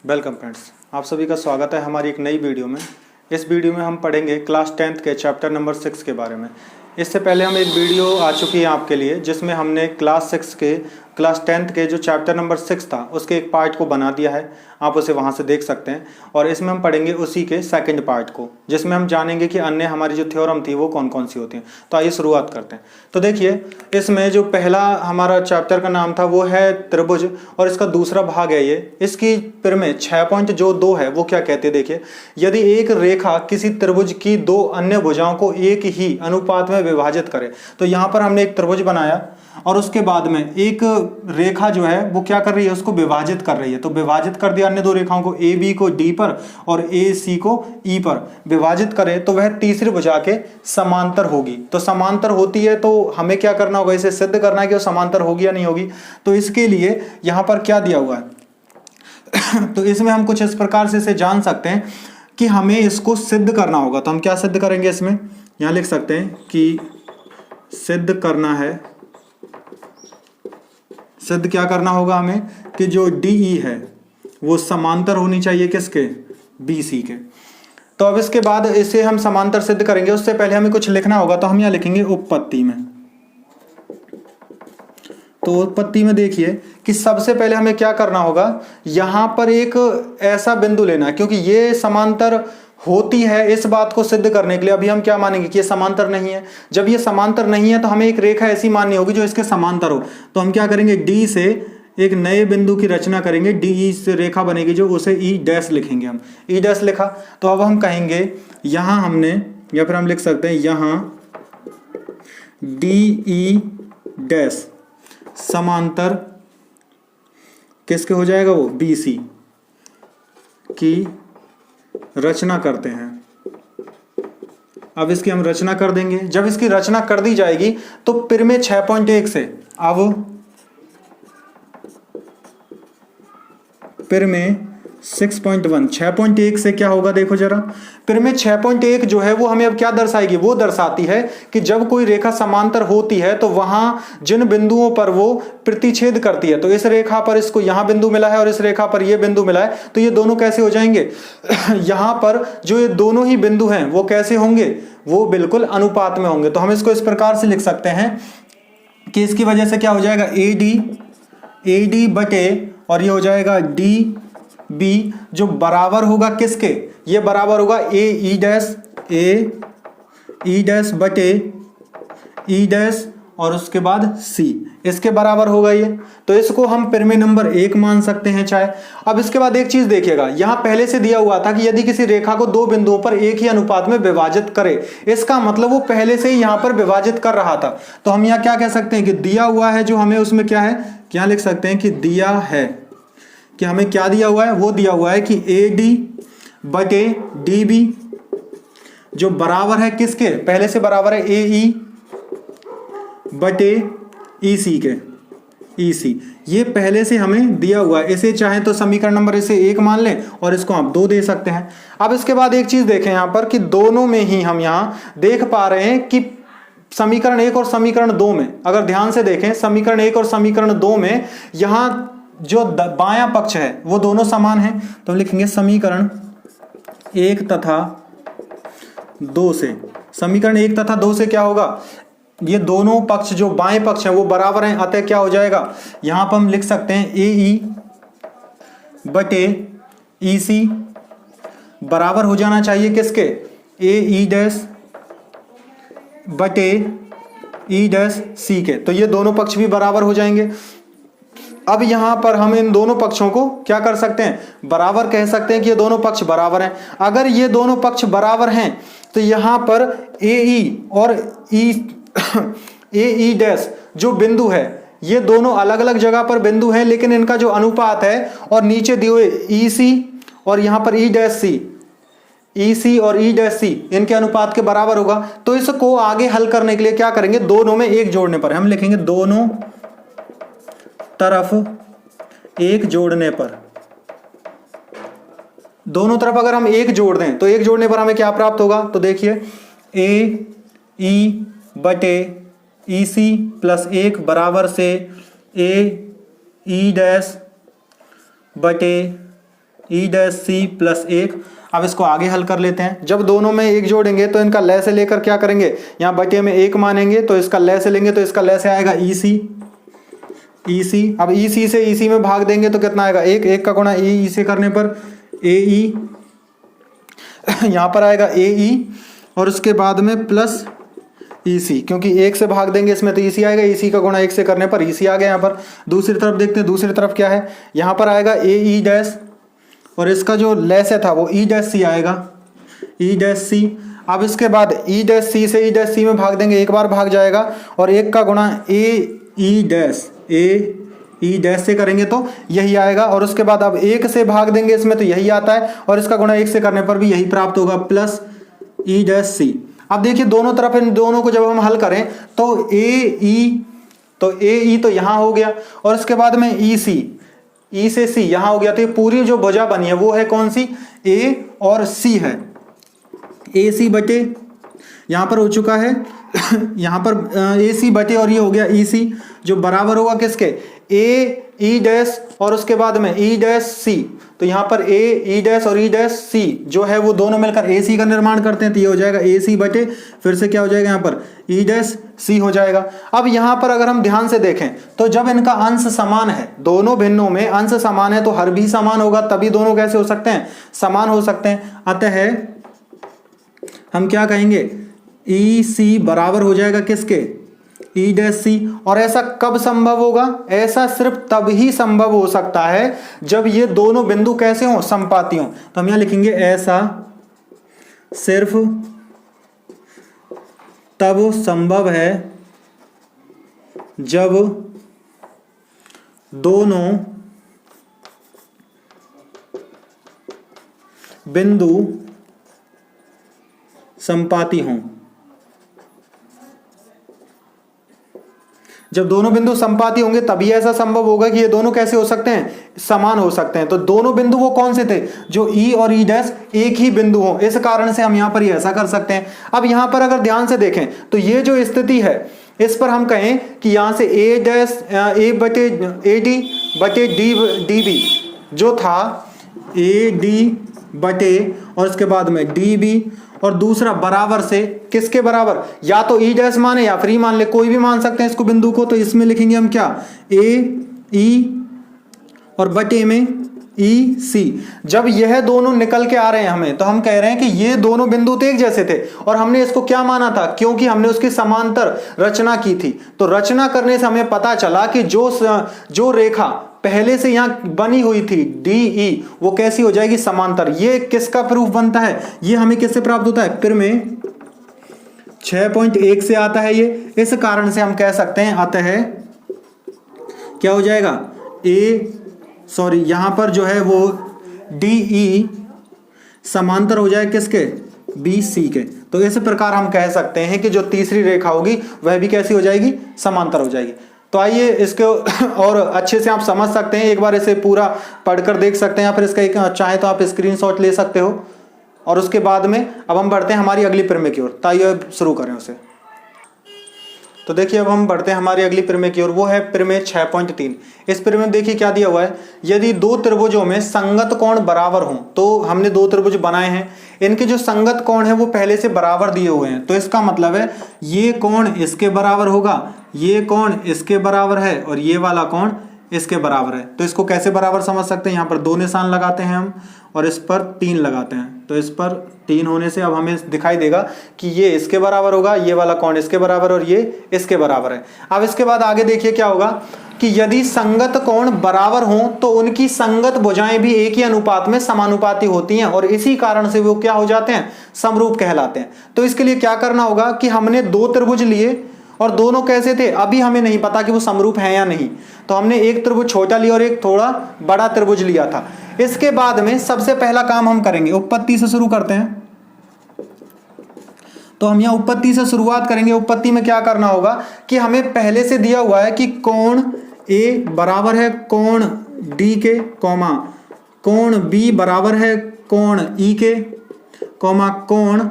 Welcome friends, आप सभी का स्वागत है हमारी एक नई वीडियो में। इस वीडियो में हम पढ़ेंगे क्लास 10th के चैप्टर नंबर 6 के बारे में। इससे पहले हम एक वीडियो आ चुकी है आपके लिए जिसमें हमने क्लास 10th के जो चैप्टर नंबर 6 था उसके एक पार्ट को बना दिया है। आप उसे वहां से देख सकते हैं और इसमें हम पढ़ेंगे उसी के सेकंड पार्ट को, जिसमें हम जानेंगे कि अन्य हमारी जो थ्योरम थी वो कौन कौन सी होती हैं। तो आइए शुरुआत करते हैं। तो देखिए, इसमें जो पहला हमारा चैप्टर का नाम था वो है त्रिभुज और इसका दूसरा भाग है ये। इसकी में 6.2 है वो क्या कहते हैं, देखिए, यदि एक रेखा किसी त्रिभुज की दो अन्य भुजाओं को एक ही अनुपात में विभाजित करे। तो यहां पर हमने एक त्रिभुज बनाया और उसके बाद में एक रेखा जो है वो क्या कर रही है, उसको विभाजित कर रही है। तो विभाजित कर दिया अन्य दो रेखाओं को, ए बी को डी पर और ए सी को ई पर विभाजित करे तो वह तीसरी भुजा के समांतर होगी। तो समांतर होती है तो हमें क्या करना होगा, इसे सिद्ध करना है कि वो समांतर होगी या नहीं होगी। तो इसके लिए यहां पर क्या दिया हुआ है तो इसमें हम कुछ इस प्रकार से इसे जान सकते हैं कि हमें इसको सिद्ध करना होगा। तो हम क्या सिद्ध करेंगे, इसमें यहां लिख सकते हैं कि सिद्ध करना है। सिद्ध क्या करना होगा हमें कि जो DE है वो समांतर होनी चाहिए किसके, BC के। तो अब इसके बाद इसे हम समांतर सिद्ध करेंगे, उससे पहले हमें कुछ लिखना होगा। तो हम यहां लिखेंगे उत्पत्ति में। तो उत्पत्ति में देखिए कि सबसे पहले हमें क्या करना होगा, यहां पर एक ऐसा बिंदु लेना है क्योंकि ये समांतर होती है। इस बात को सिद्ध करने के लिए अभी हम क्या मानेंगे कि ये समांतर नहीं है। जब ये समांतर नहीं है तो हमें एक रेखा ऐसी माननी होगी जो इसके समांतर हो। तो हम क्या करेंगे, D से एक नए बिंदु की रचना करेंगे, DE से रेखा बनेगी जो उसे E डैश लिखेंगे। हम E डैश लिखा तो अब हम कहेंगे यहां हमने, या फिर हम लिख सकते हैं यहां DE डैश समांतर किसके हो जाएगा, वो BC की रचना करते हैं। अब इसकी हम रचना कर देंगे। जब इसकी रचना कर दी जाएगी तो फिर में 6.1 से, अब फिर में 6.1 से क्या होगा, देखो जरा, फिर में 6.1 जो है वो हमें अब क्या दर्शाएगी, वो दर्शाती है कि जब कोई रेखा समांतर होती है तो वहां जिन बिंदुओं पर वो प्रतिच्छेद करती है। तो इस रेखा पर इसको यहां बिंदु मिला है और इस रेखा पर ये बिंदु मिला है, तो ये दोनों कैसे हो जाएंगे यहां पर जो ये दोनों ही बिंदु हैं वो कैसे होंगे, वो बिल्कुल अनुपात में होंगे। तो हम इसको इस प्रकार से लिख सकते हैं कि इसकी वजह से क्या हो जाएगा, AD बटे और ये हो जाएगा DB जो बराबर होगा किसके, ये बराबर होगा AE डैश बटे E डैश और उसके बाद C, इसके बराबर होगा ये। तो इसको हम परिमेय नंबर 1 मान सकते हैं चाहे। अब इसके बाद एक चीज देखिएगा, यहां पहले से दिया हुआ था कि यदि किसी रेखा को दो बिंदुओं पर एक ही अनुपात में विभाजित करे, इसका मतलब वो पहले से ही यहां पर विभाजित कर रहा था। तो हम यहां क्या कह सकते हैं कि दिया हुआ है जो हमें, उसमें क्या है, क्या लिख सकते हैं कि दिया है कि हमें क्या दिया हुआ है, वो दिया हुआ है कि AD बटे DB जो बराबर है किसके, पहले से बराबर है AE बटे EC के, EC ये पहले से हमें दिया हुआ है। इसे चाहे तो समीकरण नंबर इसे 1 मान लें और इसको आप 2 दे सकते हैं। अब इसके बाद एक चीज देखें यहां पर कि दोनों में ही हम यहां देख पा रहे हैं कि समीकरण 1 और समीकरण 2 में, अगर ध्यान से देखें समीकरण 1 और समीकरण 2 में यहां जो बायां पक्ष है वो दोनों समान है। तो हम लिखेंगे समीकरण 1 तथा 2 से, समीकरण 1 तथा 2 से क्या होगा, ये दोनों पक्ष जो बाएं पक्ष हैं वो बराबर हैं, अतः क्या हो जाएगा, यहां पर हम लिख सकते हैं AE बटे EC बराबर हो जाना चाहिए किसके, AE डैश बटे E डैश C के। तो ये दोनों पक्ष भी बराबर हो जाएंगे। अब यहां पर हम इन दोनों पक्षों को क्या कर सकते हैं, बराबर कह सकते हैं कि ये दोनों पक्ष बराबर हैं। अगर ये दोनों पक्ष बराबर हैं तो यहां पर AE और AE डैश जो बिंदु है ये दोनों अलग अलग जगह पर बिंदु हैं, लेकिन इनका जो अनुपात है और नीचे दिए हुए EC और यहां पर E डैश C, EC और E डैश C इनके अनुपात के बराबर होगा। तो इसको आगे हल करने के लिए क्या करेंगे, दोनों में 1 जोड़ने पर हम लिखेंगे दोनों तरफ 1 जोड़ने पर, दोनों तरफ अगर हम 1 जोड़ दें तो 1 जोड़ने पर हमें क्या प्राप्त होगा, तो देखिए AE बटे EC प्लस 1 बराबर से AE डैश बटे ई डैश सी प्लस 1। अब इसको आगे हल कर लेते हैं। जब दोनों में 1 जोड़ेंगे तो इनका लय से लेकर क्या करेंगे, यहाँ बटे में 1 मानेंगे तो इसका लय से लेंगे तो इसका लय से आएगा ई सी। अब ई सी से ई सी में भाग देंगे तो कितना आएगा 1, 1 का गुणा ई से करने पर ए ई, यहाँ पर आएगा ए ई और उसके बाद में प्लस ई सी, क्योंकि 1 से भाग देंगे इसमें तो ई सी आएगा, ई सी का गुणा 1 से करने पर ई सी आ गया। यहाँ पर दूसरी तरफ देखते हैं, दूसरी तरफ क्या है, यहाँ पर आएगा ए ई डैश और इसका जो लैस था वो ई डैश सी आएगा, ई डैश सी। अब इसके बाद ई डैश सी से ई डैश सी में भाग देंगे, एक बार भाग जाएगा और 1 का गुणा ए ई डैश से करेंगे तो यही आएगा। और उसके बाद अब 1 से भाग देंगे इसमें तो यही आता है और इसका गुणा 1 से करने पर भी यही प्राप्त होगा प्लस ई डैश सी। अब देखिए दोनों तरफ इन दोनों को जब हम हल करें तो ए ई तो यहाँ हो गया और इसके बाद में ई से सी यहाँ हो गया। तो ये पूरी जो भुजा बनी है वो है कौन सी, ए और सी है, ए सी बटे यहाँ पर हो चुका है यहाँ पर ए सी बटे और ये हो गया ई सी, जो बराबर होगा किसके, ए ई डैश और उसके बाद में ई डैश सी। तो यहाँ पर ए ई डैश और ई डैश सी जो है वो दोनों मिलकर ए सी का निर्माण करते हैं, तो ये हो जाएगा ए सी बटे फिर से क्या हो जाएगा यहाँ पर ई डैश सी हो जाएगा। अब यहाँ पर अगर हम ध्यान से देखें तो जब इनका अंश समान है, दोनों भिन्नों में अंश समान है तो हर भी समान होगा, तभी दोनों कैसे हो सकते हैं, समान हो सकते हैं। अतः हम क्या कहेंगे, ई सी बराबर हो जाएगा किसके, ई डैश सी। और ऐसा कब संभव होगा, ऐसा सिर्फ तब ही संभव हो सकता है जब ये दोनों बिंदु कैसे हों, समपाती हों। तो हम यहां लिखेंगे ऐसा सिर्फ तब संभव है जब दोनों बिंदु समपाती हों। जब दोनों बिंदु समपाती होंगे तभी ऐसा संभव होगा कि ये दोनों कैसे हो सकते हैं, समान हो सकते हैं। तो दोनों बिंदु वो कौन से थे, जो ई और ई डैश एक ही बिंदु हो, इस कारण से हम यहां पर ये ऐसा कर सकते हैं। अब यहां पर अगर ध्यान से देखें तो ये जो स्थिति है इस पर हम कहें कि यहां से ए डैश ए बटे ए डी बटे डी बी जो था, ए डी बटे और उसके बाद में डी बी और दूसरा बराबर से किसके बराबर, या तो ई डैश माने या फिर ई मान ले, कोई भी मान सकते हैं इसको बिंदु को। तो इसमें लिखेंगे हम क्या, ए ई और बटे में ई सी। जब यह दोनों निकल के आ रहे हैं हमें, तो हम कह रहे हैं कि ये दोनों बिंदु तो एक जैसे थे और हमने इसको क्या माना था, क्योंकि हमने उसकी समांतर रचना की थी। तो रचना करने से हमें पता चला कि जो रेखा पहले से यहां बनी हुई थी डी ई, वो कैसी हो जाएगी, समांतर। ये किसका प्रूफ बनता है, ये हमें किससे प्राप्त होता है, फिर में 6.1 से आता है ये। इस कारण से हम कह सकते हैं अतः क्या हो जाएगा, यहां पर जो है वो डी ई समांतर हो जाए किसके, बी सी के। तो इस प्रकार हम कह सकते हैं कि जो तीसरी रेखा होगी वह भी कैसी हो जाएगी, समांतर हो जाएगी। तो आइए इसको और अच्छे से आप समझ सकते हैं, एक बार इसे पूरा पढ़कर देख सकते हैं या फिर इसका एक चाहे तो आप स्क्रीनशॉट ले सकते हो। और उसके बाद में अब हम बढ़ते हैं हमारी अगली प्रमेय की ओर। तो आइए शुरू करें उसे। तो देखिए अब हम बढ़ते हैं हमारी अगली प्रमेय की ओर, वो है प्रमेय 6.3। इस प्रमेय में देखिए क्या दिया हुआ है, यदि दो त्रिभुजों में संगत कोण बराबर हों, तो हमने दो त्रिभुज बनाए हैं, इनके जो संगत कोण है वो पहले से बराबर दिए हुए हैं। तो इसका मतलब है ये कोण इसके बराबर होगा, ये कोण इसके बराबर है और ये वाला कोण इसके बराबर है। तो इसको कैसे बराबर समझ सकते हैं, यहाँ पर 2 निशान लगाते हैं हम और इस पर 3 लगाते हैं। तो इस पर 3 होने से अब हमें दिखाई देगा कि ये इसके बराबर होगा, ये वाला कोण इसके बराबर और ये इसके बराबर है। अब इसके बाद आगे देखिए क्या होगा कि यदि संगत कोण बराबर हों तो उनकी संगत भुजाएं भी एक ही अनुपात में समानुपाती होती हैं और इसी कारण से वो क्या हो जाते हैं, समरूप कहलाते हैं। तो इसके लिए क्या करना होगा कि हमने 2 त्रिभुज लिए और दोनों कैसे थे, अभी हमें नहीं पता कि वो समरूप हैं या नहीं। तो हमने एक त्रिभुज छोटा लिया और एक थोड़ा बड़ा त्रिभुज लिया था। इसके बाद में सबसे पहला काम हम करेंगे, उत्पत्ति से शुरू करते हैं। तो हम यहाँ उत्पत्ति से शुरुआत करेंगे। उत्पत्ति में क्या करना होगा कि हमें पहले से दिया हुआ है कि कोण ए बराबर है कोण डी के, कॉमा कोण बी बराबर है कोण ई के, कॉमा कोण,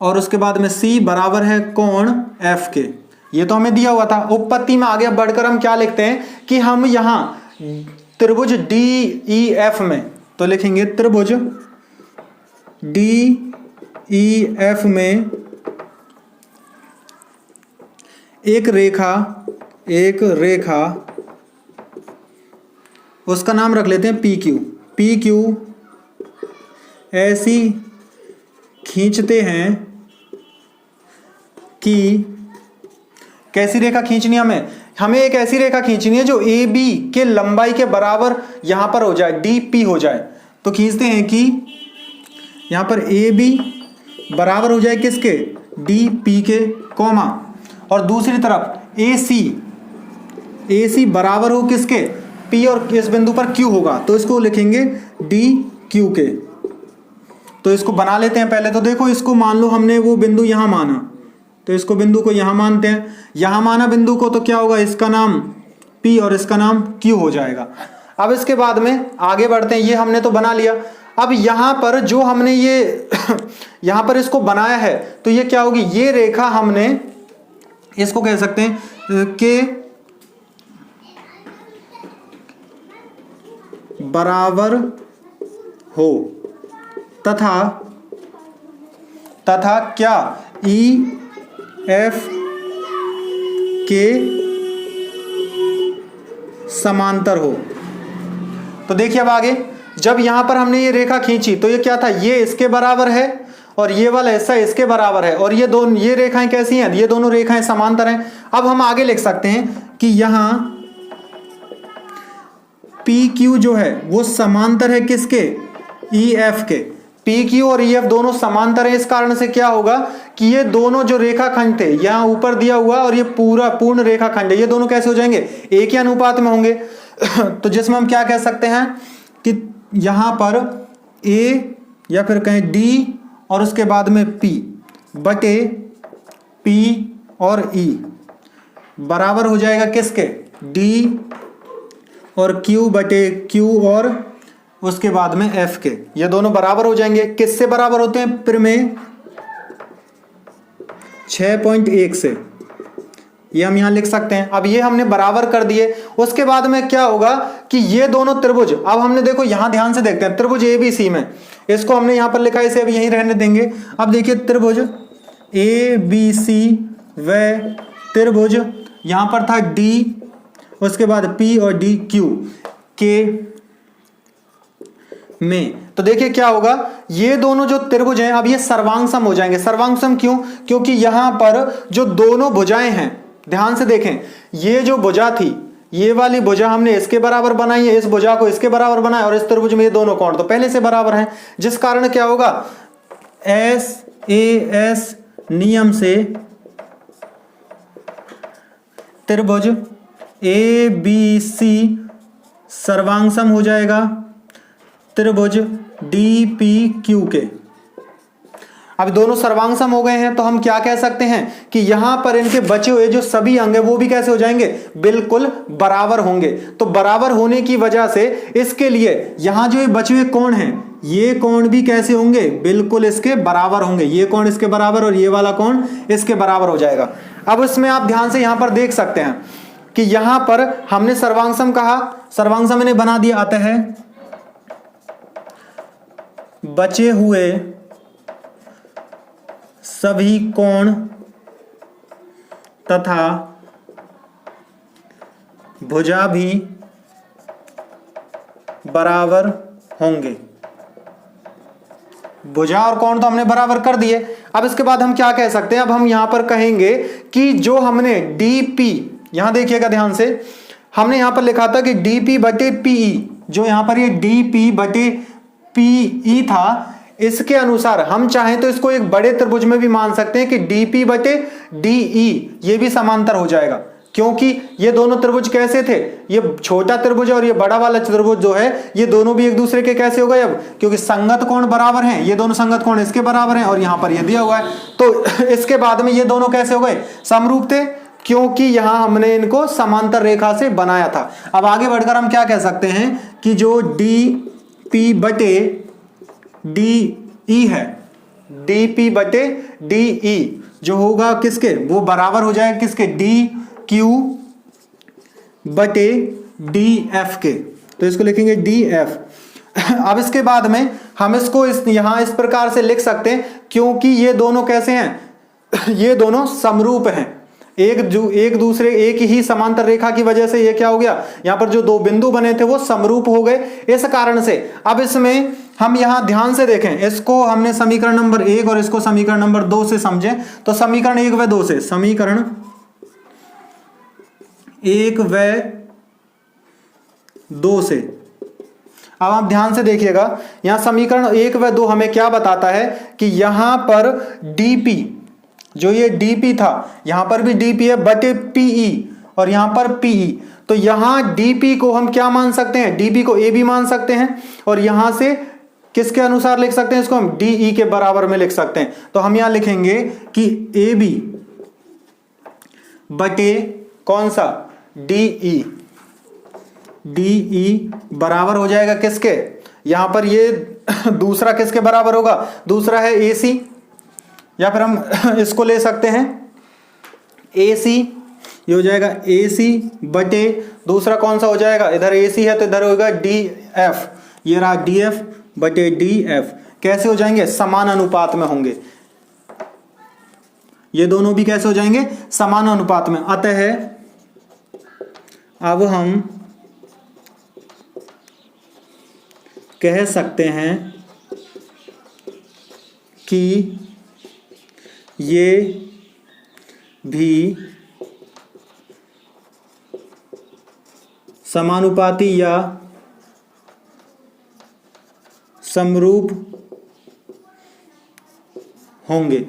और उसके बाद में C बराबर है कोण F के। ये तो हमें दिया हुआ था। उत्पत्ति में आगे बढ़कर हम क्या लिखते हैं कि हम यहाँ त्रिभुज DEF में, तो लिखेंगे त्रिभुज DEF में एक रेखा उसका नाम रख लेते हैं PQ ऐसी खींचते हैं कि, कैसी रेखा खींचनी हमें एक ऐसी रेखा खींचनी है जो AB के लंबाई के बराबर यहां पर हो जाए, DP हो जाए। तो खींचते हैं कि यहां पर AB बराबर हो जाए किसके, DP के, कॉमा, और दूसरी तरफ AC बराबर हो किसके, P, और इस बिंदु पर Q होगा, तो इसको लिखेंगे DQ के। तो इसको बना लेते हैं पहले। तो देखो, इसको मान लो हमने वो बिंदु यहां माना, तो इसको बिंदु को यहां मानते हैं, यहां माना बिंदु को, तो क्या होगा, इसका नाम P और इसका नाम Q हो जाएगा। अब इसके बाद में आगे बढ़ते हैं, ये हमने तो बना लिया। अब यहां पर जो हमने ये यहां पर इसको बनाया है, तो ये क्या होगी, ये रेखा हमने इसको कह सकते हैं कि बराबर हो तथा क्या EF के समांतर हो। तो देखिए अब आगे, जब यहां पर हमने ये रेखा खींची तो ये क्या था, ये इसके बराबर है और ये वाला हिस्सा इसके बराबर है, और ये रेखाएं कैसी हैं, ये दोनों रेखाएं समांतर हैं। अब हम आगे लिख सकते हैं कि यहां PQ जो है वो समांतर है किसके, EF के। PQ और EF दोनों समांतर है, इस कारण से क्या होगा कि ये दोनों जो रेखाखंड थे, यहाँ ऊपर दिया हुआ और ये पूर्ण रेखाखंड है, ये दोनों कैसे हो जाएंगे, एक ही अनुपात में होंगे। तो जिसमें हम क्या कह सकते हैं कि यहां पर A या फिर कहें D और उसके बाद में P बटे P और E बराबर हो जाएगा किसके, D और Q बटे Q और उसके बाद में F के। ये दोनों बराबर हो जाएंगे। किससे बराबर होते हैं, प्रमेय 6.1 से, ये हम यहां लिख सकते हैं। अब ये हमने बराबर कर दिए। उसके बाद में क्या होगा कि ये दोनों त्रिभुज, अब हमने देखो यहां ध्यान से देखते हैं, त्रिभुज ABC में, इसको हमने यहां पर लिखा है, इसे अब यहीं रहने देंगे। अब देखिए त्रिभुज ABC व त्रिभुज यहां पर था D, उसके बाद P और DQ के में, तो देखिए क्या होगा, ये दोनों जो त्रिभुज हैं अब ये सर्वांग सम हो जाएंगे। सर्वांग सम क्यों, क्योंकि यहां पर जो दोनों भुजाएं हैं, ध्यान से देखें, ये जो भुजा थी, ये वाली भुजा हमने इसके बराबर बनाई है, इस भुजा को इसके बराबर बनाया, और इस त्रिभुज में ये दोनों कोण तो पहले से बराबर हैं, जिस कारण क्या होगा, SAS नियम से त्रिभुज ABC सर्वांग सम हो जाएगा त्रिभुज DPQ के। अब दोनों सर्वांग सम हो गए हैं, तो हम क्या कह सकते हैं कि यहां पर इनके बचे हुए जो सभी अंग है वो भी कैसे हो जाएंगे, बिल्कुल बराबर होंगे। तो बराबर होने की वजह से इसके लिए यहां जो ये बचे हुए कोण हैं, ये कोण भी कैसे होंगे, बिल्कुल इसके बराबर होंगे। ये कोण इसके बराबर और ये वाला कोण इसके बराबर हो जाएगा। अब इसमें आप ध्यान से यहां पर देख सकते हैं कि यहां पर हमने सर्वांग सम कहा, सर्वांग सम मैंने बना दिया, आता है बचे हुए सभी कोण तथा भुजा भी बराबर होंगे। भुजा और कोण तो हमने बराबर कर दिए। अब इसके बाद हम क्या कह सकते हैं, अब हम यहां पर कहेंगे कि जो हमने DP, यहां देखिएगा ध्यान से, हमने यहां पर लिखा था कि DP बटे PE, जो यहां पर ये DP बटे PE था, इसके अनुसार हम चाहें तो इसको एक बड़े त्रिभुज में भी मान सकते हैं कि DP बटे DE ये भी समांतर हो जाएगा, क्योंकि ये दोनों त्रिभुज कैसे थे, ये छोटा त्रिभुज और ये बड़ा वाला त्रिभुज जो है, ये दोनों भी एक दूसरे के कैसे हो गए अब, क्योंकि संगत कोण बराबर हैं, ये दोनों संगत कोण इसके बराबर हैं और यहां पर ये दिया हुआ है, तो इसके बाद में ये दोनों कैसे हो गए, समरूप थे, क्योंकि यहां हमने इनको समांतर रेखा से बनाया था। अब आगे बढ़कर हम क्या कह सकते हैं कि जो DP बटे DE है, DP बटे DE जो होगा किसके, वो बराबर हो जाएगा किसके, DQ बटे डी एफ के, तो इसको लिखेंगे डी एफ। अब इसके बाद में हम इसको यहां इस प्रकार से लिख सकते हैं, क्योंकि ये दोनों कैसे हैं, ये दोनों समरूप हैं, एक दूसरे एक ही समांतर रेखा की वजह से ये क्या हो गया, यहां पर जो दो बिंदु बने थे वो समरूप हो गए। इस कारण से अब इसमें हम यहां ध्यान से देखें, इसको हमने समीकरण नंबर 1 और इसको समीकरण नंबर 2 से समझे। तो समीकरण 1 व 2 से, समीकरण 1 व 2 से अब आप ध्यान से देखिएगा, यहां समीकरण 1 व 2 हमें क्या बताता है कि यहां पर dp, जो ये dp था, यहां पर भी dp है बटे pe और यहां पर pe, तो यहां dp को हम क्या मान सकते हैं, dp को ab मान सकते हैं और यहां से किसके अनुसार लिख सकते हैं, इसको हम de के बराबर में लिख सकते हैं। तो हम यहां लिखेंगे कि ab बटे कौन सा, de बराबर हो जाएगा किसके, यहां पर ये दूसरा किसके बराबर होगा, दूसरा है AC, या फिर हम इसको ले सकते हैं AC, ये हो जाएगा AC बटे दूसरा कौन सा हो जाएगा, इधर AC है तो इधर होगा DF, ये रहा DF बटे DF। कैसे हो जाएंगे, समान अनुपात में होंगे, ये दोनों भी कैसे हो जाएंगे, समान अनुपात में। अतः अब हम कह सकते हैं कि ये भी समानुपाती या समरूप होंगे।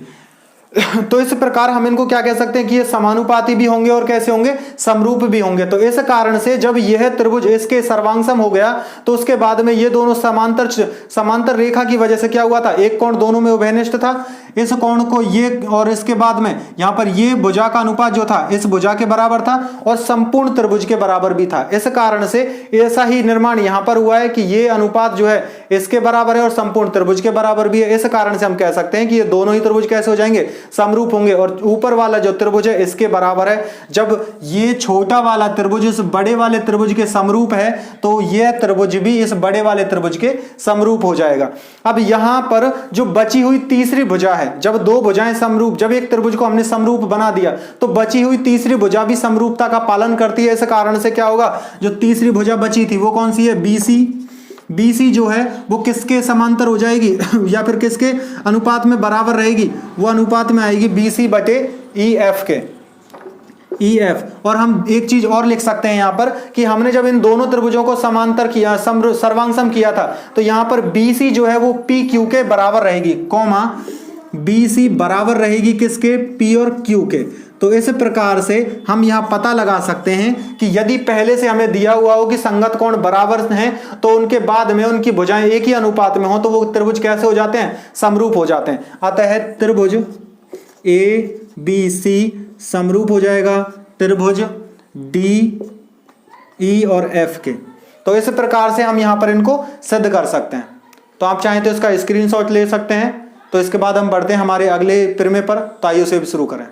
तो इस प्रकार हम इनको क्या कह सकते हैं कि ये समानुपाती भी होंगे और कैसे होंगे, समरूप भी होंगे। तो इस कारण से जब यह त्रिभुज इसके सर्वांगसम हो गया तो उसके बाद में ये दोनों समांतर रेखा की वजह से क्या हुआ था, एक कोण दोनों में उभयनिष्ठ था, इस कोण को ये और इसके बाद में यहां पर ये भुजा का अनुपात जो था इस भुजा के बराबर था और संपूर्ण त्रिभुज के बराबर भी था। इस कारण से ऐसा ही निर्माण यहां पर हुआ है कि ये अनुपात जो है इसके बराबर है और संपूर्ण त्रिभुज के बराबर भी है। इस कारण से हम कह सकते हैं कि ये दोनों ही त्रिभुज कैसे हो जाएंगे, समरूप होंगे। और ऊपर वाला जो त्रिभुज है इसके बराबर है। जब ये छोटा वाला त्रिभुज इस बड़े वाले त्रिभुज के समरूप है तो यह त्रिभुज भी इस बड़े वाले त्रिभुज के समरूप हो जाएगा। अब यहां पर जो बची हुई तीसरी भुजा है, जब दो भुजाएं समरूप, जब एक त्रिभुज को हमने समरूप बना दिया तो बची हुई तीसरी भुजा भी समरूपता का पालन करती है। इस कारण से क्या होगा, जो तीसरी भुजा बची थी वो कौन सी है, BC जो है वो किसके समांतर हो जाएगी या फिर किसके अनुपात में बराबर रहेगी, वो अनुपात में आएगी BC बटे EF के, EF। और हम एक चीज और लिख सकते हैं यहां पर कि हमने जब इन दोनों त्रिभुजों को समांतर किया, सर्वांगसम किया था, तो यहां पर BC जो है वो PQ के बराबर रहेगी, कॉमा BC बराबर रहेगी किसके, P और Q के। तो इस प्रकार से हम यहां पता लगा सकते हैं कि यदि पहले से हमें दिया हुआ हो कि संगत कोण बराबर हैं तो उनके बाद में उनकी भुजाएं एक ही अनुपात में हो तो वो त्रिभुज कैसे हो जाते हैं, समरूप हो जाते हैं। अतः त्रिभुज ABC समरूप हो जाएगा त्रिभुज DE और F के। तो इस प्रकार से हम यहां पर इनको सिद्ध कर सकते हैं। तो आप चाहें तो इसका स्क्रीनशॉट ले सकते हैं। तो इसके बाद हम बढ़ते हैं हमारे अगले प्रमेय पर। तो आइए उसे भी शुरू करें।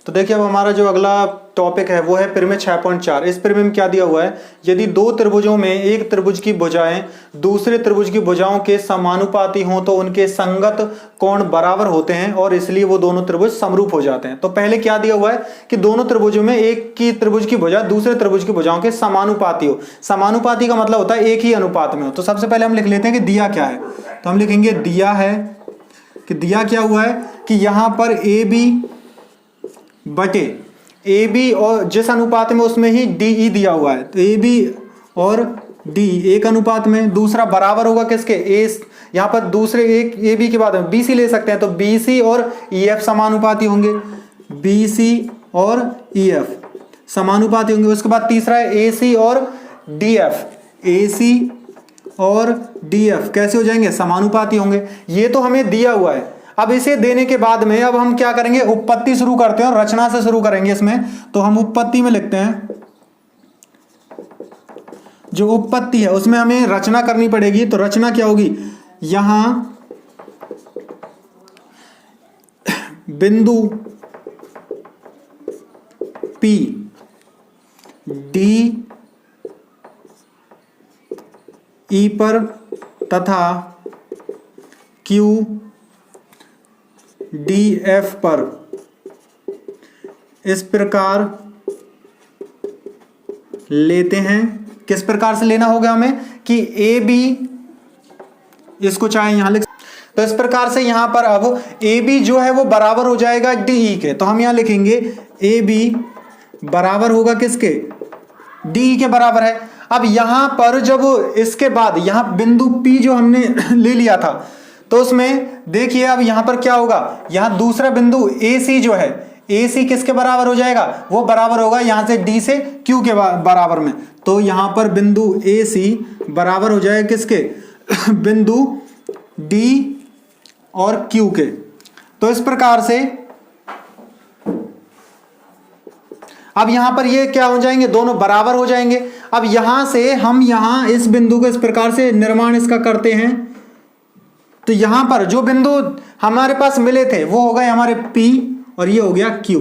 तो देखिए अब हमारा जो अगला टॉपिक है वो है प्रमेय 6.4। इस प्रमेय में क्या दिया हुआ है, यदि दो त्रिभुजों में एक त्रिभुज की भुजाएं दूसरे त्रिभुज की भुजाओं के समानुपाती हों तो उनके संगत कोण बराबर होते हैं और इसलिए वो दोनों त्रिभुज समरूप हो जाते हैं। तो पहले क्या दिया हुआ है कि दोनों त्रिभुजों में एक की त्रिभुज की भुजा दूसरे त्रिभुज की भुजाओं के समानुपाती हो। समानुपाती का मतलब होता है एक ही अनुपात में हो। तो सबसे पहले हम लिख लेते हैं कि दिया क्या है। तो हम लिखेंगे दिया है कि दिया क्या हुआ है कि यहां पर AB बटे AB और जिस अनुपात में उसमें ही DE दिया हुआ है, तो AB और D एक अनुपात में, दूसरा बराबर होगा किसके, यहां पर दूसरे एक AB के बाद में BC ले सकते हैं तो BC और EF समानुपाती होंगे, BC और EF समानुपाती होंगे। उसके बाद तीसरा है AC और DF, AC और DF कैसे हो जाएंगे, समानुपाती होंगे। ये तो हमें दिया हुआ है। अब इसे देने के बाद में अब हम क्या करेंगे, उत्पत्ति शुरू करते हैं और रचना से शुरू करेंगे इसमें। तो हम उत्पत्ति में लिखते हैं, जो उत्पत्ति है उसमें हमें रचना करनी पड़ेगी। तो रचना क्या होगी, यहां बिंदु पी डी ई पर तथा क्यू डी एफ पर इस प्रकार लेते हैं। किस प्रकार से लेना होगा हमें कि ए बी, इसको चाहे यहां लिख, तो इस प्रकार से यहां पर अब ए बी जो है वो बराबर हो जाएगा डी ई के, तो हम यहां लिखेंगे ए बी बराबर होगा किसके, डी ई के बराबर है। अब यहां पर जब इसके बाद यहां बिंदु P जो हमने ले लिया था, तो उसमें देखिए अब यहां पर क्या होगा, यहां दूसरा बिंदु AC जो है, AC किसके बराबर हो जाएगा, वो बराबर होगा यहां से D से Q के बराबर में। तो यहां पर बिंदु AC बराबर हो जाएगा किसके, बिंदु D और Q के। तो इस प्रकार से अब यहां पर ये क्या हो जाएंगे, दोनों बराबर हो जाएंगे। अब यहां से हम यहां इस बिंदु को इस प्रकार से निर्माण इसका करते हैं, तो यहां पर जो बिंदु हमारे पास मिले थे वो हो गए हमारे P और ये हो गया Q।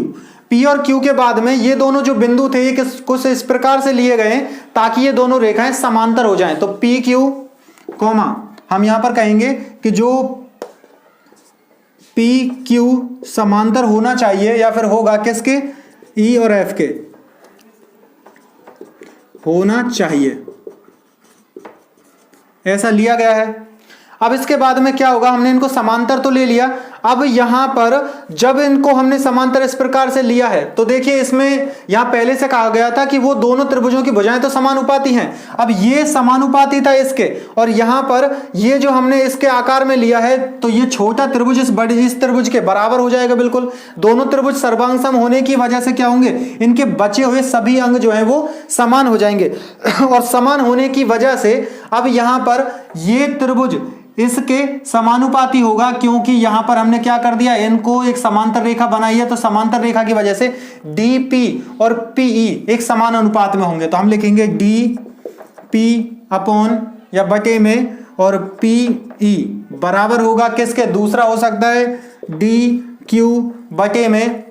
P और Q के बाद में ये दोनों जो बिंदु थे ये कुछ इस प्रकार से लिए गए ताकि ये दोनों रेखाएं समांतर हो जाएं। तो PQ कोमा हम यहां पर कहेंगे कि जो PQ समांतर होना चाहिए या फिर होगा किसके, E और F के होना चाहिए, ऐसा लिया गया है। अब इसके बाद में क्या होगा, हमने इनको समांतर तो ले लिया, अब यहां पर जब इनको हमने समांतर इस प्रकार से लिया है तो देखिए इसमें यहां पहले से कहा गया था कि वो दोनों त्रिभुजों की भुजाएं तो समानुपाती हैं। अब ये समानुपाती था इसके, और यहां पर ये जो हमने इसके आकार में लिया है तो ये छोटा त्रिभुज इस त्रिभुज के बराबर हो जाएगा बिल्कुल। दोनों त्रिभुज सर्वांगसम होने की वजह से क्या होंगे, इनके बचे हुए सभी अंग जो है वो समान हो जाएंगे और समान होने की वजह से अब यहां पर ये त्रिभुज इसके समानुपाती होगा, क्योंकि यहां पर हमने क्या कर दिया, इनको एक समांतर रेखा बनाई है, तो समांतर रेखा की वजह से DP और PE एक समान अनुपात में होंगे। तो हम लिखेंगे DP अपॉन या बटे में और PE बराबर होगा किसके, दूसरा हो सकता है DQ बटे में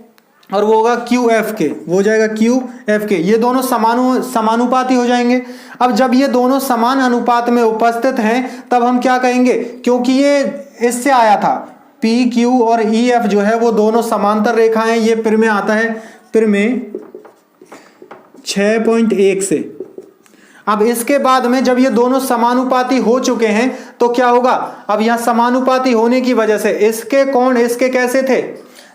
और वो होगा QF के, वो हो जाएगा QF के। ये दोनों समानुपाती हो जाएंगे। अब जब ये दोनों समान अनुपात में उपस्थित हैं तब हम क्या कहेंगे, क्योंकि ये इससे आया था PQ और EF जो है वो दोनों समांतर रेखाएं, ये फिर में आता है फिर में 6.1 से। अब इसके बाद में जब ये दोनों समानुपाती हो चुके हैं तो क्या होगा, अब यहां समानुपाती होने की वजह से इसके कोण इसके कैसे थे,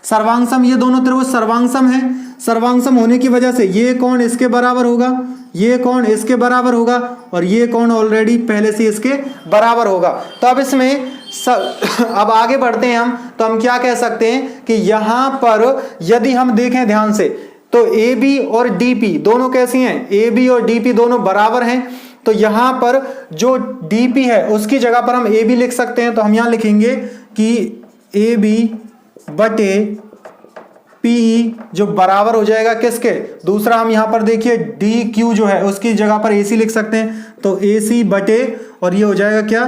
सर्वांगसम, ये दोनों त्रिभुज सर्वांगसम है, सर्वांगसम होने की वजह से ये कोण इसके बराबर होगा, ये कोण इसके बराबर होगा और ये कोण ऑलरेडी पहले से इसके बराबर होगा। तो अब इसमें अब आगे बढ़ते हैं हम, तो हम क्या कह सकते हैं कि यहां पर यदि हम देखें ध्यान से तो AB और DP दोनों कैसी हैं, AB और DP दोनों बराबर हैं। तो यहां पर जो DP है उसकी जगह पर हम AB लिख सकते हैं, तो हम यहां लिखेंगे कि AB बटे PE जो बराबर हो जाएगा किसके, दूसरा हम यहां पर देखिए DQ जो है उसकी जगह पर AC लिख सकते हैं, तो AC बटे और ये हो जाएगा क्या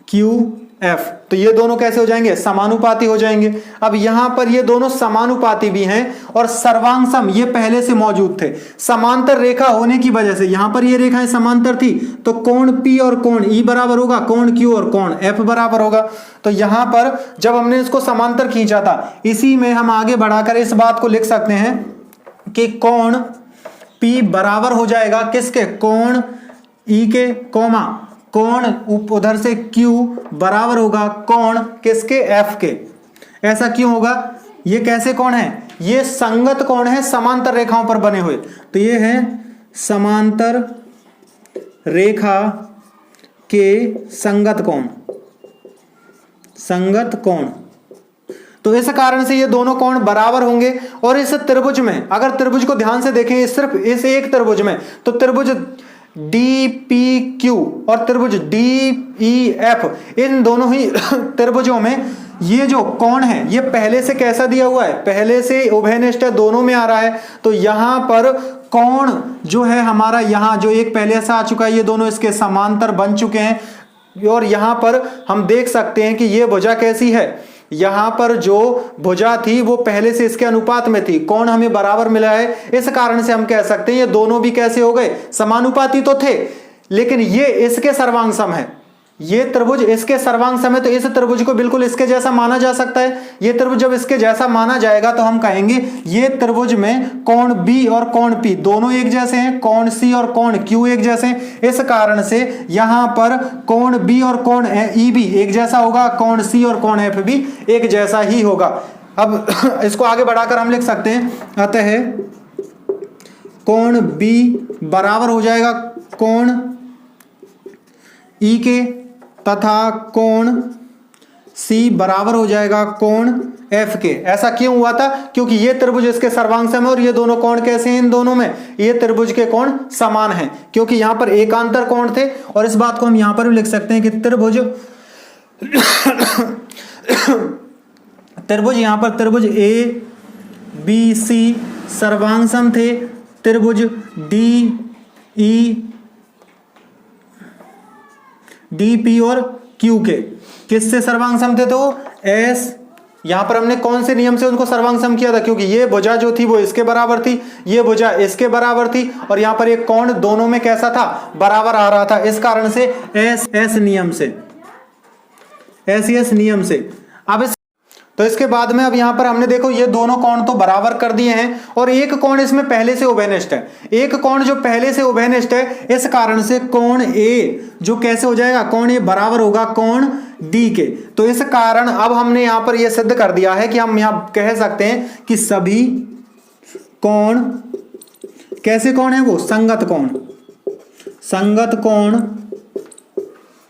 QF। तो ये दोनों कैसे हो जाएंगे, समानुपाती हो जाएंगे। अब यहां पर ये दोनों समानुपाती भी हैं और सर्वांगसम ये पहले से मौजूद थे। समांतर रेखा होने की वजह से यहां पर ये रेखाएं समांतर थी, तो कोण P और कोण E बराबर होगा, कोण Q और कोण F बराबर होगा। तो यहां पर जब हमने इसको समांतर खींचा था, इसी में हम आगे बढ़ाकर इस बात को लिख सकते हैं कि कोण P बराबर हो जाएगा किसके, कोण E के, कोमा कोण उधर से Q बराबर होगा कोण किसके, F के। ऐसा क्यों होगा, ये कैसे कोण है, ये संगत कोण है समांतर रेखाओं पर बने हुए। तो ये है समांतर रेखा के संगत कोण, संगत कोण। तो इस कारण से ये दोनों कोण बराबर होंगे। और इस त्रिभुज में अगर त्रिभुज को ध्यान से देखें, सिर्फ इस एक त्रिभुज में, तो त्रिभुज DPQ और त्रिभुज DEF, इन दोनों ही त्रिभुजों में ये जो कोण है ये पहले से कैसा दिया हुआ है, पहले से उभयनिष्ठ है, दोनों में आ रहा है। तो यहां पर कोण जो है हमारा, यहां जो एक पहले से आ चुका है, ये दोनों इसके समांतर बन चुके हैं। और यहां पर हम देख सकते हैं कि ये भुजा कैसी है, यहाँ पर जो भुजा थी वो पहले से इसके अनुपात में थी, कोण हमें बराबर मिला है, इस कारण से हम कह सकते हैं ये दोनों भी कैसे हो गए, समानुपाती तो थे, लेकिन ये इसके सर्वांग सम है, ये त्रिभुज इसके सर्वांग सम है, तो इस त्रिभुज को बिल्कुल इसके जैसा माना जा सकता है। ये त्रिभुज जब इसके जैसा माना जाएगा तो हम कहेंगे ये त्रिभुज में कोण बी और कोण पी दोनों एक जैसे हैं, कोण सी और कोण क्यू एक जैसे हैं, इस कारण से यहां पर कोण बी और कोण ई भी एक जैसा होगा, कोण सी और कोण एफ भी एक जैसा ही होगा। अब इसको आगे बढ़ाकर हम लिख सकते हैं, अतः कोण बी बराबर हो जाएगा कोण ई के, तथा कोण C बराबर हो जाएगा कोण F के। ऐसा क्यों हुआ था, क्योंकि ये त्रिभुज इसके सर्वांग सम है और ये दोनों कोण कैसे हैं, इन दोनों में ये त्रिभुज के कोण समान हैं, क्योंकि यहां पर एकांतर कोण थे। और इस बात को हम यहां पर भी लिख सकते हैं कि त्रिभुज त्रिभुज यहां पर त्रिभुज A B C सर्वांग सम थे, त्रिभुज D E डी पी और क्यू के किससे सर्वांग सम थे, तो एस, यहां पर हमने कौन से नियम से उनको सर्वांग सम किया था, क्योंकि ये भुजा जो थी वो इसके बराबर थी, ये भुजा इसके बराबर थी, और यहां पर एक कोण दोनों में कैसा था, बराबर आ रहा था, इस कारण से एस नियम से, एस नियम से। अब तो इसके बाद में अब यहां पर हमने देखो ये दोनों कोण तो बराबर कर दिए हैं, और एक कोण इसमें पहले से उभयनिष्ठ है, एक कोण जो पहले से उभयनिष्ठ है, इस कारण से कोण ए जो कैसे हो जाएगा, कोण ए बराबर होगा कोण डी के। तो इस कारण अब हमने यहां पर यह सिद्ध कर दिया है कि हम यहां कह सकते हैं कि सभी कोण कैसे कोण है, वो संगत कोण, संगत कोण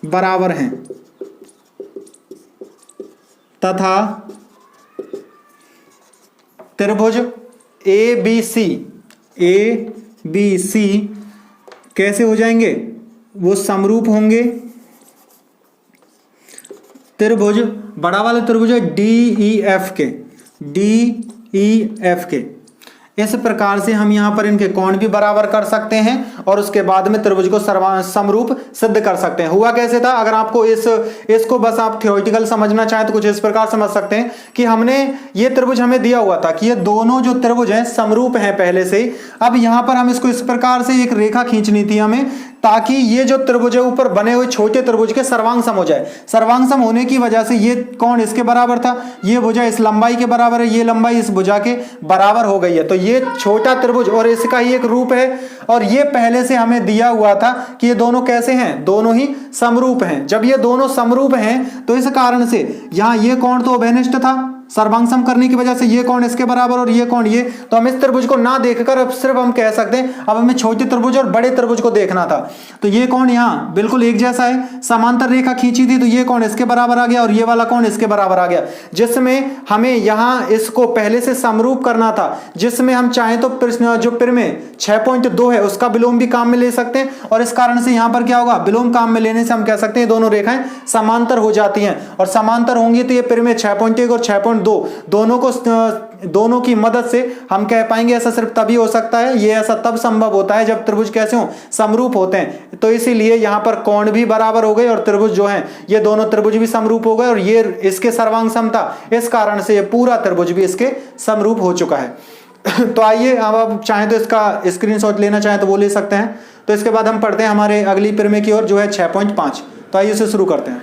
बराबर हैं, तथा त्रिभुज ए बी सी कैसे हो जाएंगे, वो समरूप होंगे। त्रिभुज बड़ा वाला त्रिभुज है डी ई एफ के, इस प्रकार से हम यहां पर इनके कोण भी बराबर कर सकते हैं और उसके बाद में त्रिभुज को समरूप सिद्ध कर सकते हैं। हुआ कैसे था, अगर आपको इसको बस आप थ्योरेटिकल समझना चाहें तो कुछ इस प्रकार समझ सकते हैं कि हमने ये त्रिभुज हमें दिया हुआ था कि ये दोनों जो त्रिभुज हैं समरूप हैं पहले से ही। अब यहां पर हम इसको इस प्रकार से एक रेखा खींचनी थी हमें, ताकि ये जो त्रिभुज है ऊपर बने हुए छोटे त्रिभुज के सर्वांग सम हो जाए। सर्वांग सम होने की वजह से ये कोण इसके बराबर था, ये भुजा इस लंबाई के बराबर है, ये लंबाई इस भुजा के बराबर हो गई है, तो ये छोटा त्रिभुज और इसका ही एक रूप है। और ये पहले से हमें दिया हुआ था कि ये दोनों कैसे हैं, दोनों ही समरूप हैं। जब ये दोनों समरूप हैं तो इस कारण से यहां ये कोण तो उभयनिष्ठ था, सर्वांग सम करने की वजह से ये कोण इसके बराबर और ये कोण ये, तो हम इस त्रिभुज को ना देखकर अब सिर्फ हम कह सकते हैं अब हमें छोटे त्रिभुज और बड़े त्रिभुज को देखना था। तो ये कोण यहाँ बिल्कुल एक जैसा है, समांतर रेखा खींची थी तो ये कोण इसके बराबर आ गया और ये वाला कोण इसके बराबर आ गया, जिसमें हमें यहाँ इसको पहले से समरूप करना था, जिसमें हम चाहें तो जो परिमेय 6.2 है उसका विलोम भी काम में ले सकते हैं। और इस कारण से यहाँ पर क्या होगा, विलोम काम में लेने से हम कह सकते हैं दोनों रेखाएं समांतर हो जाती हैं, और समांतर होंगी तो ये परिमेय 6.1 और 6.2 दोनों की मदद से हम कह पाएंगे। ऐसा सिर्फ तभी हो सकता है, ये ऐसा तब संभव होता है जब त्रिभुज कैसे हो, समरूप होते हैं। तो इसीलिए यहां पर कोण भी बराबर हो गए और त्रिभुज जो हैं ये दोनों त्रिभुज भी समरूप हो गए, और ये इसके सर्वांग सम था, इस कारण से ये पूरा त्रिभुज भी इसके समरूप हो चुका है। तो आइए अब आप चाहें तो इसका स्क्रीनशॉट लेना चाहें तो वो ले सकते हैं। तो इसके बाद हम पढ़ते हैं हमारे अगली परिमेय की ओर जो है 6.5। तो आइए इसे शुरू करते हैं।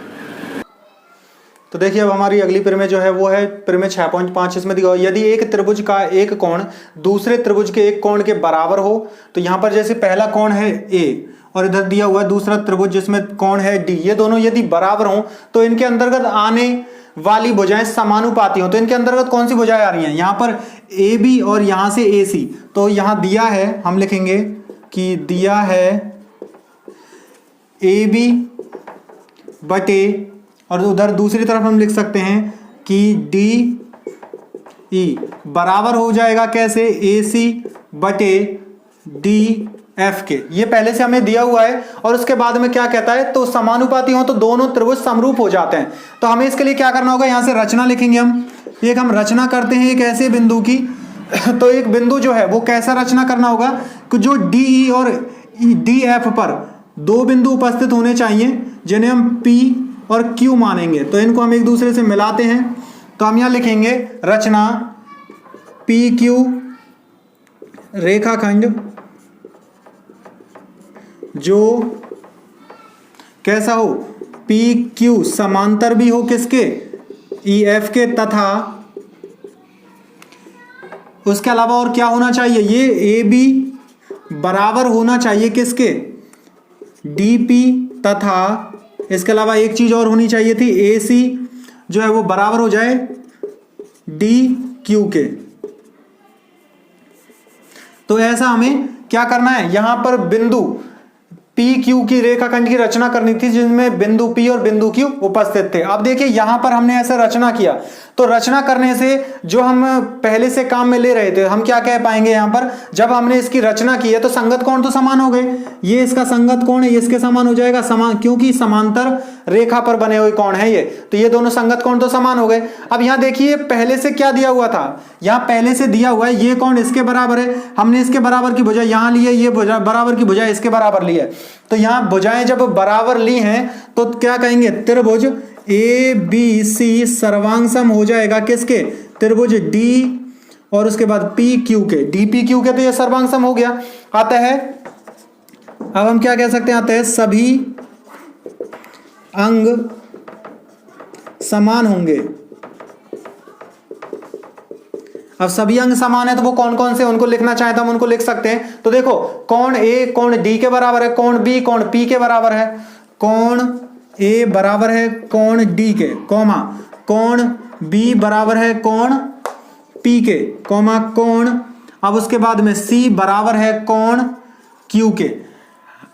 तो देखिए अब हमारी अगली परिमेय जो है वो है परिमेय 6.5। इसमें दिखाओ यदि एक त्रिभुज का एक कोण दूसरे त्रिभुज के एक कोण के बराबर हो, तो यहाँ पर जैसे पहला कोण है A और इधर दिया हुआ है दूसरा त्रिभुज जिसमें कोण है D, ये दोनों यदि बराबर हों तो इनके अंतर्गत आने वाली भुजाएं समानुपाती हो। तो इनके अंतर्गत कौन सी भुजाएं आ रही हैं, यहाँ पर AB और यहाँ से AC। तो यहाँ दिया है, हम लिखेंगे कि दिया है AB बटे, और उधर दूसरी तरफ हम लिख सकते हैं कि DE बराबर हो जाएगा कैसे, AC बटे DF के। ये पहले से हमें दिया हुआ है। और उसके बाद में क्या कहता है, तो समानुपाती हो तो दोनों त्रिभुज समरूप हो जाते हैं। तो हमें इसके लिए क्या करना होगा, यहां से रचना लिखेंगे हम। एक हम रचना करते हैं एक ऐसे बिंदु की। तो एक बिंदु जो है वो कैसा रचना करना होगा कि जो DE और DF पर दो बिंदु उपस्थित होने चाहिए जिन्हें हम P और Q मानेंगे। तो इनको हम एक दूसरे से मिलाते हैं तो हम यहां लिखेंगे रचना पी क्यू रेखाखंड जो कैसा हो, पी क्यू समांतर भी हो किसके, ई एफ के, तथा उसके अलावा और क्या होना चाहिए, ये ए बी बराबर होना चाहिए किसके, डी पी, तथा इसके अलावा एक चीज और होनी चाहिए थी, ए सी जो है वो बराबर हो जाए डी क्यू के। तो ऐसा हमें क्या करना है, यहां पर बिंदु पी क्यू की रेखाखंड की रचना करनी थी जिसमें बिंदु पी और बिंदु क्यू उपस्थित थे। अब देखिए यहां पर हमने ऐसे रचना किया, तो रचना करने से जो हम पहले से काम में ले रहे थे, हम क्या कह पाएंगे यहां पर, जब हमने इसकी रचना की है तो संगत कोण तो समान हो गए, ये इसका संगत कोण है, ये इसके समान हो जाएगा, समान, क्योंकि समांतर रेखा पर बने हुए कोण है ये, तो ये दोनों संगत कोण तो समान हो गए। अब यहां देखिए पहले से क्या दिया हुआ था, यहां पहले से दिया हुआ है ये कोण इसके बराबर है, हमने इसके बराबर की भुजा यहां ली है, ये बराबर की भुजा इसके बराबर ली है, तो यहां भुजाएं जब बराबर ली हैं तो क्या कहेंगे, त्रिभुज ए बी सी सर्वांग हो जाएगा किसके, त्रिभुज डी और उसके बाद पी क्यू के, डी पी क्यू के, तो ये सर्वांग हो गया। आता है, अब हम क्या कह सकते हैं, आता है सभी अंग समान होंगे। अब सभी अंग समान है तो वो कौन कौन से, उनको लिखना चाहे तो हम उनको लिख सकते हैं। तो देखो कोण ए कोण डी के बराबर है, कोण बी कोण पी के बराबर है, कोण ए बराबर है कोण डी के, कॉमा कोण बी बराबर है कोण पी के, कॉमा कोण, अब उसके बाद में सी बराबर है कोण क्यू के।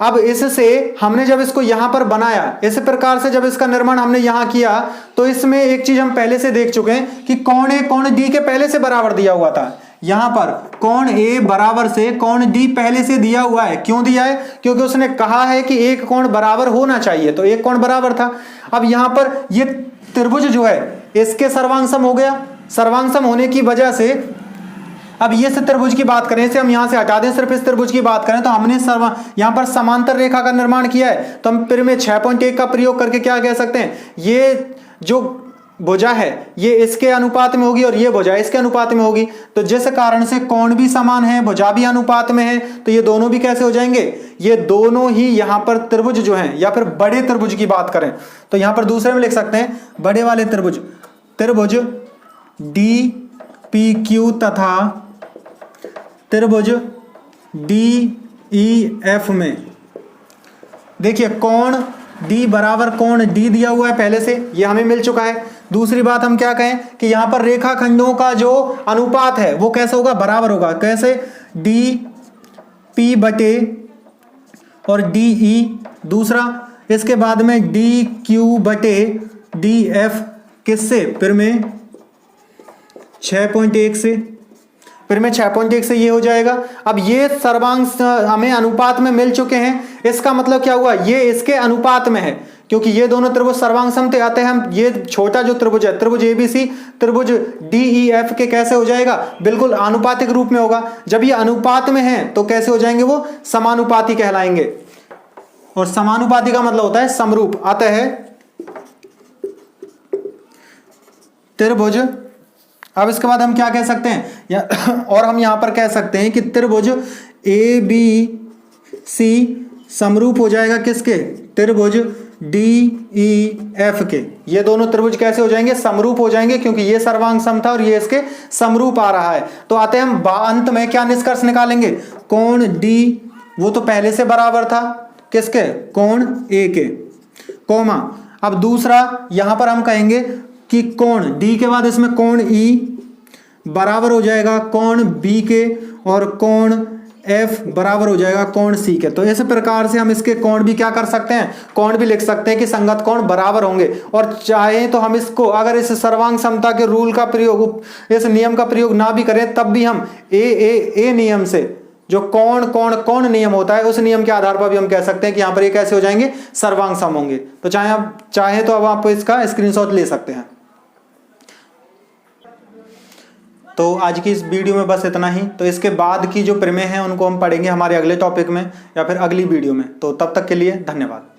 अब इससे हमने जब इसको यहां पर बनाया, इस प्रकार से जब इसका निर्माण हमने यहां किया, तो इसमें एक चीज हम पहले से देख चुके हैं कि कोण ए कोण डी के पहले से बराबर दिया हुआ था। यहां पर कोण ए बराबर से कोण डी पहले से दिया हुआ है, क्यों दिया है, क्योंकि उसने कहा है कि एक कोण बराबर होना चाहिए, तो एक कोण बराबर था। अब यहां पर ये त्रिभुज जो है इसके सर्वांग सम हो गया, सर्वांग सम होने की वजह से अब ये त्रिभुज की बात करें, इसे हम यहां से हटा दें, सिर्फ इस त्रिभुज की बात करें तो हमने यहां पर समांतर रेखा का निर्माण किया है, तो हम फिर में 6.1 का प्रयोग करके क्या कह सकते हैं, ये जो भुजा है ये इसके अनुपात में होगी और ये भुजा इसके अनुपात में होगी, तो जिस कारण से कोण भी समान है, भुजा भी अनुपात में है, तो ये दोनों भी कैसे हो जाएंगे, ये दोनों ही यहां पर त्रिभुज जो हैं, या फिर बड़े त्रिभुज की बात करें तो यहां पर दूसरे में लिख सकते हैं बड़े वाले त्रिभुज, त्रिभुज डी पी क्यू तथा त्रिभुज डी ई एफ में। देखिए कोण D बराबर कोण D दिया हुआ है पहले से, ये हमें मिल चुका है। दूसरी बात हम क्या कहें कि यहां पर रेखाखंडों का जो अनुपात है वो कैसे होगा, बराबर होगा, कैसे, डी पी बटे और डी ई, दूसरा इसके बाद में डी क्यू बटे डी एफ, किससे, फिर में 6.1 से, फिर में 6.1 से ये हो जाएगा। अब ये सर्वांग हमें अनुपात में मिल चुके हैं, इसका मतलब क्या हुआ, ये इसके अनुपात में है, क्योंकि ये दोनों त्रिभुज सर्वांग सम थे। आते हैं हम, ये छोटा जो त्रिभुज है, त्रिभुज एबीसी, त्रिभुज डीईएफ के कैसे हो जाएगा, बिल्कुल आनुपातिक रूप में होगा। जब ये अनुपात में है तो कैसे हो जाएंगे, वो समानुपाती कहलाएंगे, और समानुपाती का मतलब होता है समरूप। आता है त्रिभुज, अब इसके बाद हम क्या कह सकते हैं, और हम यहां पर कह सकते हैं कि त्रिभुज ए बी सी समरूप हो जाएगा किसके, त्रिभुज डी ई एफ के। ये दोनों त्रिभुज कैसे हो जाएंगे, समरूप हो जाएंगे, क्योंकि ये सर्वांग सम था और ये इसके समरूप आ रहा है। तो आते हैं हम अंत में क्या निष्कर्ष निकालेंगे, कोण डी वो तो पहले से बराबर था किसके, कोण ए के, कोमा, अब दूसरा यहां पर हम कहेंगे कि कोण D के बाद इसमें कोण E बराबर हो जाएगा कोण B के, और कोण F बराबर हो जाएगा कोण C के। तो इस प्रकार से हम इसके कोण भी क्या कर सकते हैं, कोण भी लिख सकते हैं कि संगत कोण बराबर होंगे। और चाहे तो हम इसको, अगर इस सर्वांग समता के रूल का प्रयोग, इस नियम का प्रयोग ना भी करें, तब भी हम ए नियम से, जो कोण नियम होता है, उस नियम के आधार पर भी हम कह सकते हैं कि यहाँ पर ये कैसे हो जाएंगे, सर्वांग सम होंगे। तो चाहे तो अब आप इसका स्क्रीनशॉट ले सकते हैं। तो आज की इस वीडियो में बस इतना ही। तो इसके बाद की जो प्रमेय हैं उनको हम पढ़ेंगे हमारे अगले टॉपिक में या फिर अगली वीडियो में। तो तब तक के लिए धन्यवाद।